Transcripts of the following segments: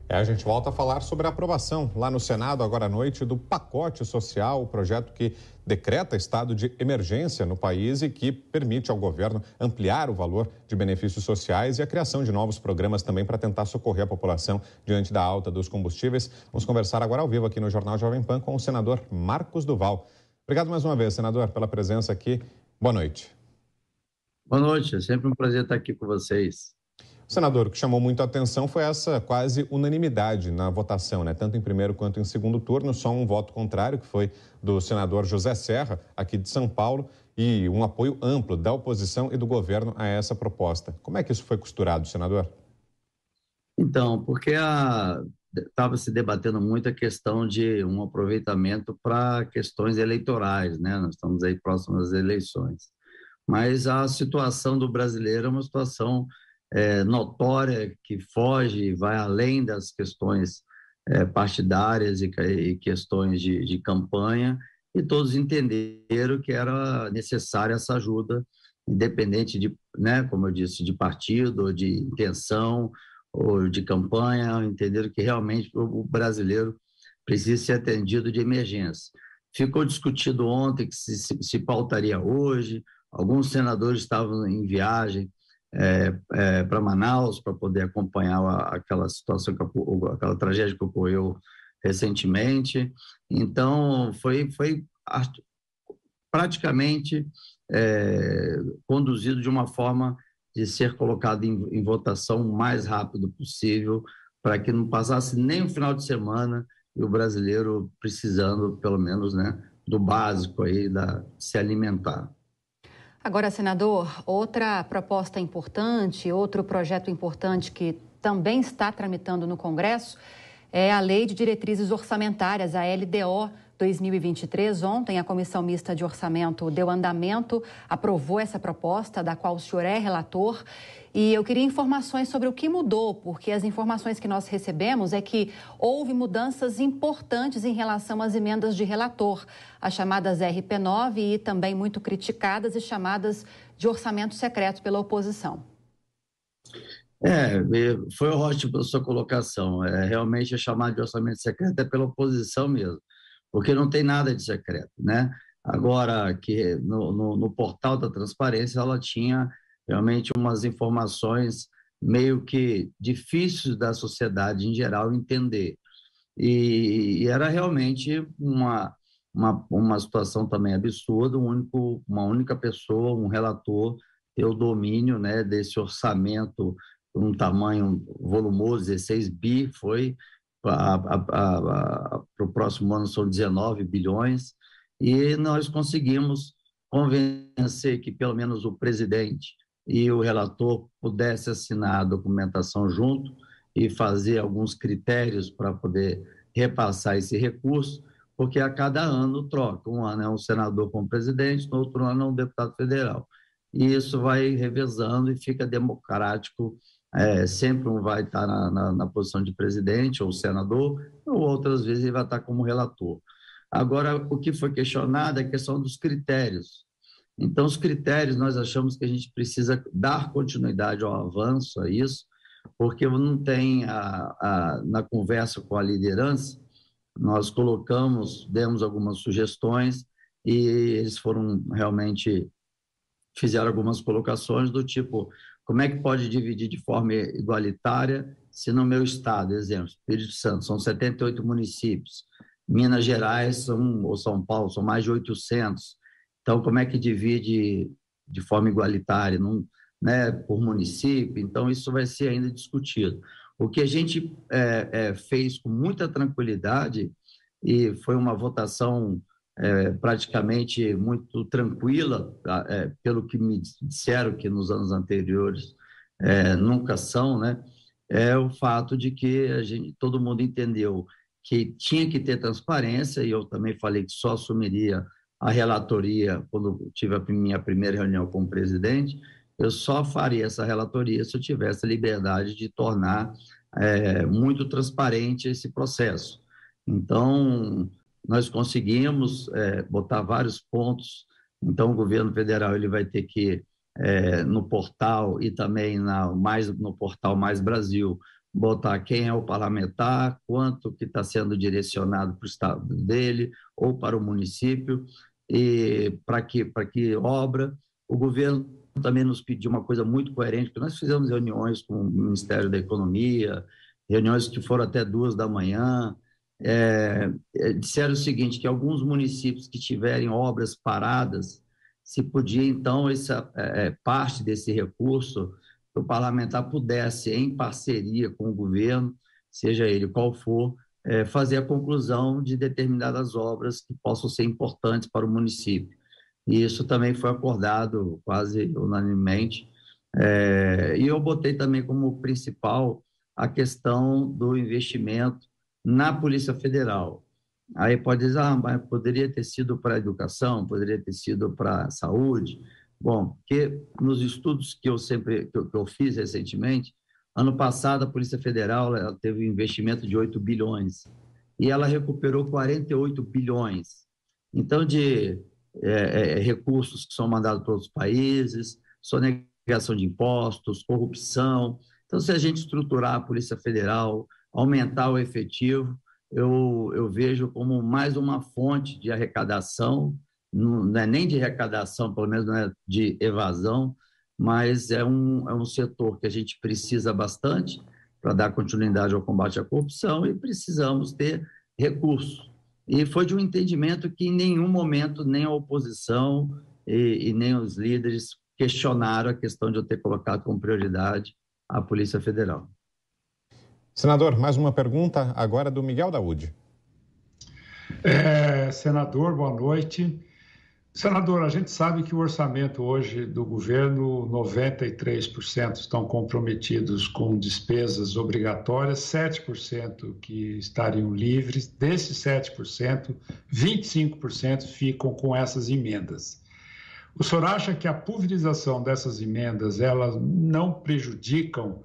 A gente volta a falar sobre a aprovação lá no Senado, agora à noite, do pacote social, o projeto que decreta estado de emergência no país e que permite ao governo ampliar o valor de benefícios sociais e a criação de novos programas também para tentar socorrer a população diante da alta dos combustíveis. Vamos conversar agora ao vivo aqui no Jornal Jovem Pan com o senador Marcos Duval. Obrigado mais uma vez, senador, pela presença aqui. Boa noite. Boa noite, é sempre um prazer estar aqui com vocês. Senador, o que chamou muito a atenção foi essa quase unanimidade na votação, né? Tanto em primeiro quanto em segundo turno, só um voto contrário, que foi do senador José Serra, aqui de São Paulo, e um apoio amplo da oposição e do governo a essa proposta. Como é que isso foi costurado, senador? Então, porque estava se debatendo muito a questão de um aproveitamento para questões eleitorais, né? Nós estamos aí próximos às eleições. Mas a situação do brasileiro é uma situação notória, que foge, vai além das questões partidárias e questões de campanha, e todos entenderam que era necessária essa ajuda, independente de, né, como eu disse, de partido, ou de intenção, ou de campanha, entenderam que realmente o brasileiro precisa ser atendido de emergência. Ficou discutido ontem que se pautaria hoje, alguns senadores estavam em viagem para Manaus para poder acompanhar aquela situação, aquela tragédia que ocorreu recentemente. Então, foi praticamente conduzido de uma forma de ser colocado em votação o mais rápido possível, para que não passasse nem o final de semana e o brasileiro precisando, pelo menos, né, do básico aí, se alimentar. Agora, senador, outra proposta importante, outro projeto importante que também está tramitando no Congresso é a Lei de Diretrizes Orçamentárias, a LDO 2023. Ontem, a Comissão Mista de Orçamento deu andamento, aprovou essa proposta, da qual o senhor é relator. E eu queria informações sobre o que mudou, porque as informações que nós recebemos é que houve mudanças importantes em relação às emendas de relator, as chamadas RP9 e também muito criticadas e chamadas de orçamento secreto pela oposição. Foi ótimo a sua colocação. Realmente a chamada de orçamento secreto é pela oposição mesmo, porque não tem nada de secreto, né? Agora, que no portal da transparência, ela tinha realmente umas informações meio que difíceis da sociedade em geral entender. E era realmente uma situação também absurda, uma única pessoa, um relator, ter o domínio, né, desse orçamento, um tamanho volumoso, 16 bi, foi para o próximo ano são 19 bilhões, e nós conseguimos convencer que pelo menos o presidente e o relator pudessem assinar a documentação junto e fazer alguns critérios para poder repassar esse recurso, porque a cada ano troca. Um ano é um senador como presidente, no outro ano é um deputado federal. E isso vai revezando e fica democrático. Sempre um vai estar na posição de presidente ou senador, ou outras vezes ele vai estar como relator. Agora, o que foi questionado é a questão dos critérios. Então, os critérios, nós achamos que a gente precisa dar continuidade ao avanço, a isso, porque não tem, na conversa com a liderança, nós demos algumas sugestões e eles fizeram algumas colocações do tipo, como é que pode dividir de forma igualitária se no meu estado, exemplo, Espírito Santo, são 78 municípios, Minas Gerais ou São Paulo são mais de 800, então como é que divide de forma igualitária, né, por município? Então isso vai ser ainda discutido. O que a gente fez com muita tranquilidade, e foi uma votação praticamente muito tranquila, pelo que me disseram que nos anos anteriores nunca são, né? É o fato de que todo mundo entendeu que tinha que ter transparência, e eu também falei que só assumiria a relatoria quando tive a minha primeira reunião com o presidente. Eu só faria essa relatoria se eu tivesse a liberdade de tornar muito transparente esse processo. Então, nós conseguimos botar vários pontos. Então, o governo federal ele vai ter que, no portal e também no portal Mais Brasil, botar quem é o parlamentar, quanto que está sendo direcionado para o estado dele ou para o município, e para que obra. O governo também nos pediu uma coisa muito coerente, porque nós fizemos reuniões com o Ministério da Economia, reuniões que foram até 2 da manhã, disseram o seguinte, que alguns municípios que tiverem obras paradas, se podia, então, essa parte desse recurso, que o parlamentar pudesse, em parceria com o governo, seja ele qual for, fazer a conclusão de determinadas obras que possam ser importantes para o município. E isso também foi acordado quase unanimemente. E eu botei também como principal a questão do investimento na Polícia Federal. Aí pode dizer, mas poderia ter sido para a educação, poderia ter sido para a saúde. Bom, porque nos estudos que eu fiz recentemente, ano passado a Polícia Federal ela teve um investimento de 8 bilhões e ela recuperou 48 bilhões. Então, de recursos que são mandados para outros países, sonegação de impostos, corrupção. Então, se a gente estruturar a Polícia Federal, aumentar o efetivo, eu vejo como mais uma fonte de arrecadação, não é nem de arrecadação, pelo menos não é de evasão, mas é um setor que a gente precisa bastante para dar continuidade ao combate à corrupção e precisamos ter recursos. E foi de um entendimento que em nenhum momento nem a oposição e nem os líderes questionaram a questão de eu ter colocado como prioridade a Polícia Federal. Senador, mais uma pergunta agora do Miguel Daúde. Senador, boa noite. Senador, a gente sabe que o orçamento hoje do governo, 93% estão comprometidos com despesas obrigatórias, 7% que estariam livres. Desses 7%, 25% ficam com essas emendas. O senhor acha que a pulverização dessas emendas, elas não prejudicam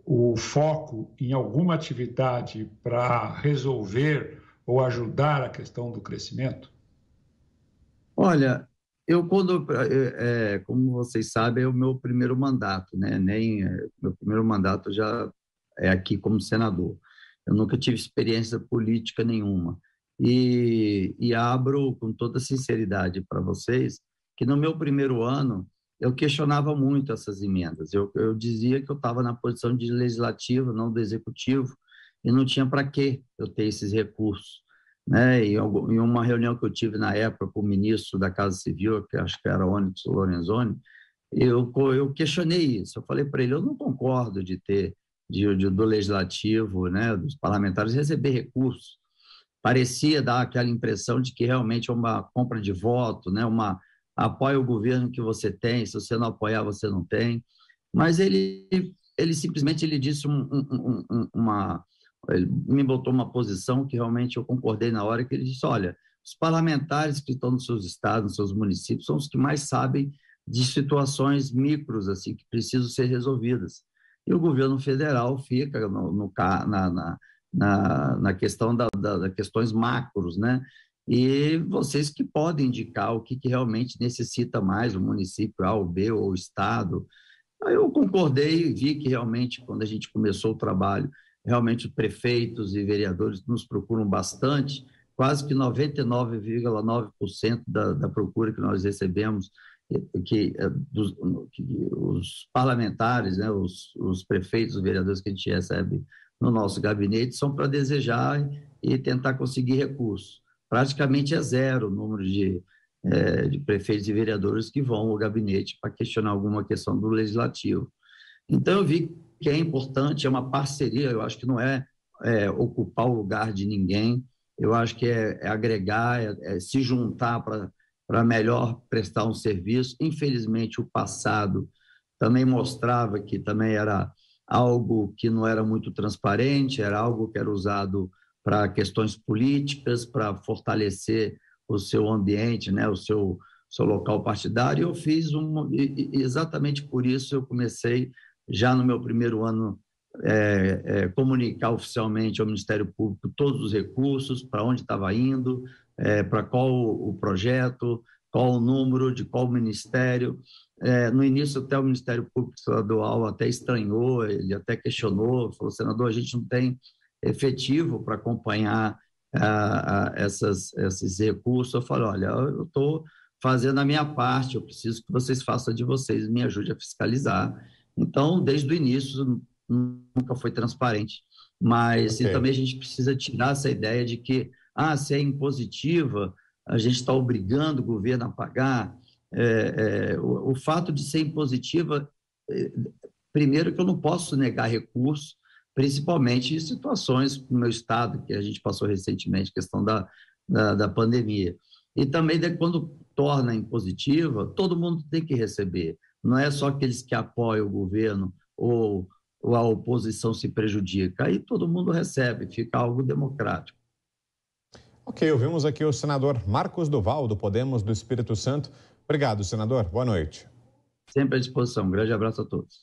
o foco em alguma atividade para resolver ou ajudar a questão do crescimento? Olha, como vocês sabem, é o meu primeiro mandato, né? Meu primeiro mandato já é aqui como senador. Eu nunca tive experiência política nenhuma. E abro com toda sinceridade para vocês que no meu primeiro ano eu questionava muito essas emendas. Eu dizia que eu estava na posição de legislativo, não do executivo, e não tinha para que eu ter esses recursos. Né? Em uma reunião que eu tive na época com o ministro da Casa Civil, que acho que era Onyx Lorenzoni, eu questionei isso. Eu falei para ele, eu não concordo de ter do legislativo, né, dos parlamentares receber recursos. Parecia dar aquela impressão de que realmente é uma compra de voto, né, apoia o governo que você tem, se você não apoiar, você não tem. Mas ele simplesmente disse ele me botou uma posição que realmente eu concordei na hora, que ele disse, olha, os parlamentares que estão nos seus estados, nos seus municípios, são os que mais sabem de situações micros, assim, que precisam ser resolvidas. E o governo federal fica na questão das questões macros, né? E vocês que podem indicar o que realmente necessita mais, o município A ou B ou o estado. Aí eu concordei e vi que realmente, quando a gente começou o trabalho, realmente os prefeitos e vereadores nos procuram bastante, quase que 99,9% da procura que nós recebemos, que os parlamentares, né, os prefeitos, os vereadores que a gente recebe no nosso gabinete, são para desejar e tentar conseguir recursos. Praticamente é zero o número de prefeitos e vereadores que vão ao gabinete para questionar alguma questão do legislativo. Então, eu vi que é importante, é uma parceria, eu acho que não é ocupar o lugar de ninguém, eu acho que é agregar, se juntar para melhor prestar um serviço. Infelizmente, o passado também mostrava que também era algo que não era muito transparente, era algo que era usado para questões políticas, para fortalecer o seu ambiente, né, o seu local partidário. Eu fiz exatamente por isso eu comecei, já no meu primeiro ano, comunicar oficialmente ao Ministério Público todos os recursos, para onde estava indo, para qual o projeto, qual o número, de qual ministério. No início, até o Ministério Público Estadual até estranhou, ele até questionou, falou, senador, a gente não tem efetivo para acompanhar esses recursos. Eu falei, olha, eu estou fazendo a minha parte, eu preciso que vocês façam de vocês, me ajude a fiscalizar. Então, desde o início, nunca foi transparente. Mas Okay. também a gente precisa tirar essa ideia de que, se é impositiva, a gente está obrigando o governo a pagar. O fato de ser impositiva, primeiro que eu não posso negar recurso, principalmente em situações no meu estado, que a gente passou recentemente, questão da pandemia. E também quando torna impositiva, todo mundo tem que receber. Não é só aqueles que apoiam o governo ou a oposição se prejudica. Aí todo mundo recebe, fica algo democrático. Ok, ouvimos aqui o senador Marcos Duval, do Podemos do Espírito Santo. Obrigado, senador. Boa noite. Sempre à disposição. Um grande abraço a todos.